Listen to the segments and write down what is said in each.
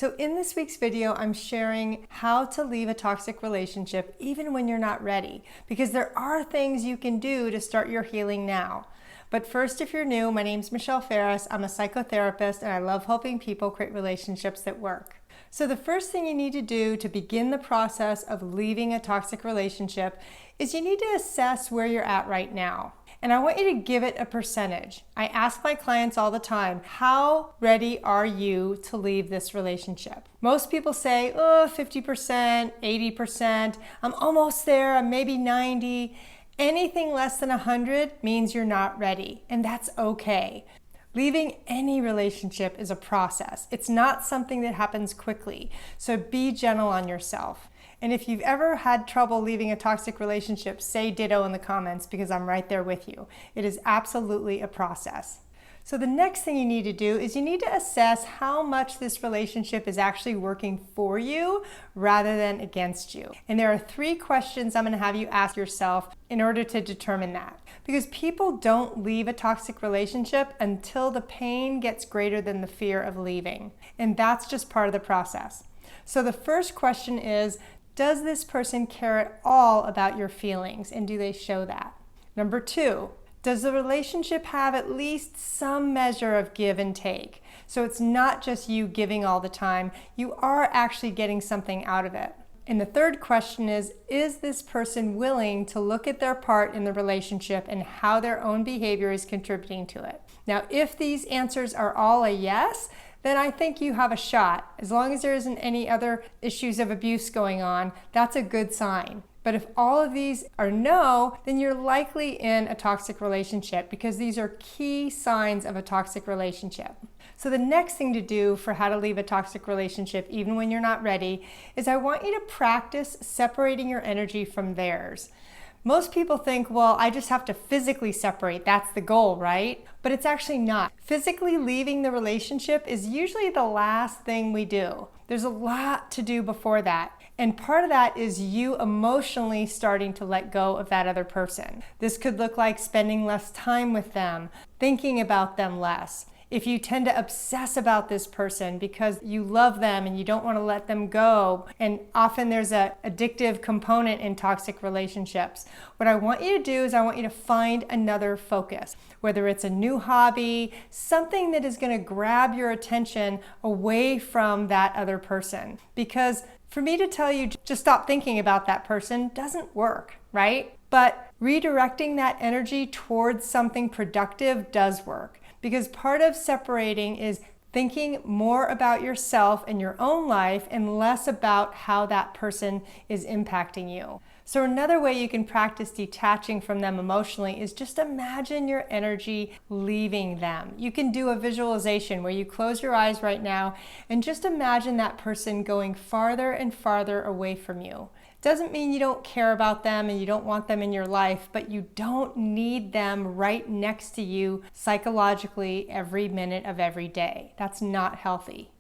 So in this week's video, I'm sharing how to leave a toxic relationship even when you're not ready, because there are things you can do to start your healing now. But first, if you're new, my name's Michelle Ferris. I'm a psychotherapist and I love helping people create relationships that work. So the first thing you need to do to begin the process of leaving a toxic relationship is you need to assess where you're at right now. And I want you to give it a percentage. I ask my clients all the time, how ready are you to leave this relationship? Most people say, 50%, 80%, I'm almost there, I'm maybe 90. Anything less than 100 means you're not ready, and that's okay. Leaving any relationship is a process. It's not something that happens quickly, so be gentle on yourself. And if you've ever had trouble leaving a toxic relationship, say ditto in the comments because I'm right there with you. It is absolutely a process. So the next thing you need to do is you need to assess how much this relationship is actually working for you rather than against you. And there are 3 questions I'm going to have you ask yourself in order to determine that. Because people don't leave a toxic relationship until the pain gets greater than the fear of leaving. And that's just part of the process. So the first question is, does this person care at all about your feelings, and do they show that? Number 2, does the relationship have at least some measure of give and take? So it's not just you giving all the time, you are actually getting something out of it. And the third question is this person willing to look at their part in the relationship and how their own behavior is contributing to it? Now, if these answers are all a yes, then I think you have a shot. As long as there isn't any other issues of abuse going on, that's a good sign. But if all of these are no, then you're likely in a toxic relationship, because these are key signs of a toxic relationship. So the next thing to do for how to leave a toxic relationship even when you're not ready is I want you to practice separating your energy from theirs. Most people think, well, I just have to physically separate. That's the goal, right? But it's actually not. Physically leaving the relationship is usually the last thing we do. There's a lot to do before that. And part of that is you emotionally starting to let go of that other person. This could look like spending less time with them, thinking about them less. If you tend to obsess about this person because you love them and you don't want to let them go, and often there's an addictive component in toxic relationships, what I want you to do is I want you to find another focus, whether it's a new hobby, something that is going to grab your attention away from that other person. Because for me to tell you just stop thinking about that person doesn't work, right? But redirecting that energy towards something productive does work. Because part of separating is thinking more about yourself and your own life and less about how that person is impacting you. So another way you can practice detaching from them emotionally is just imagine your energy leaving them. You can do a visualization where you close your eyes right now and just imagine that person going farther and farther away from you. Doesn't mean you don't care about them and you don't want them in your life, but you don't need them right next to you psychologically every minute of every day. That's not healthy.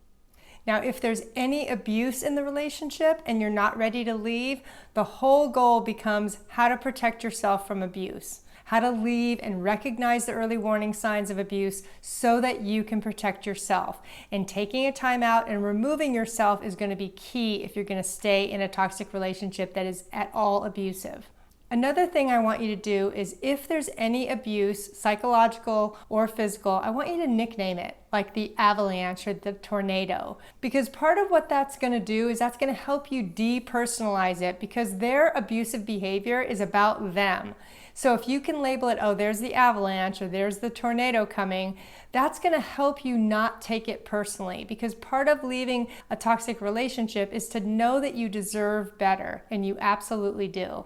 Now, if there's any abuse in the relationship and you're not ready to leave, the whole goal becomes how to protect yourself from abuse. How to leave and recognize the early warning signs of abuse so that you can protect yourself. And taking a time out and removing yourself is going to be key if you're going to stay in a toxic relationship that is at all abusive. Another thing I want you to do is if there's any abuse, psychological or physical, I want you to nickname it, like the avalanche or the tornado. Because part of what that's going to do is that's going to help you depersonalize it, because their abusive behavior is about them. So if you can label it, oh, there's the avalanche or there's the tornado coming, that's going to help you not take it personally, because part of leaving a toxic relationship is to know that you deserve better, and you absolutely do.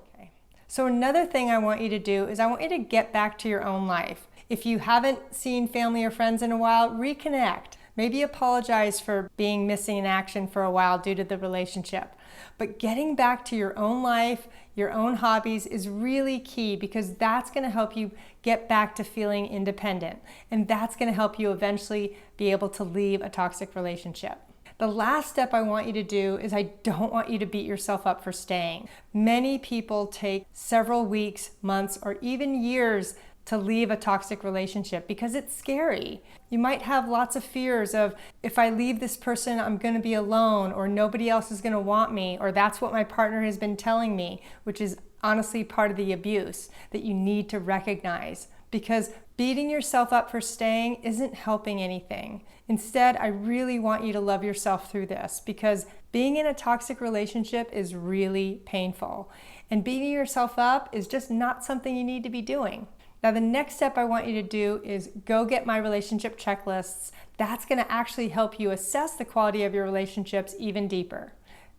So another thing I want you to do is I want you to get back to your own life. If you haven't seen family or friends in a while, reconnect. Maybe apologize for being missing in action for a while due to the relationship. But getting back to your own life, your own hobbies is really key, because that's going to help you get back to feeling independent. And that's going to help you eventually be able to leave a toxic relationship. The last step I want you to do is I don't want you to beat yourself up for staying. Many people take several weeks, months, or even years to leave a toxic relationship because it's scary. You might have lots of fears of, if I leave this person, I'm going to be alone, or nobody else is going to want me, or that's what my partner has been telling me, which is honestly part of the abuse that you need to recognize, because beating yourself up for staying isn't helping anything. Instead, I really want you to love yourself through this, because being in a toxic relationship is really painful. And beating yourself up is just not something you need to be doing. Now, the next step I want you to do is go get my relationship checklists. That's going to actually help you assess the quality of your relationships even deeper.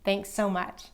Thanks so much.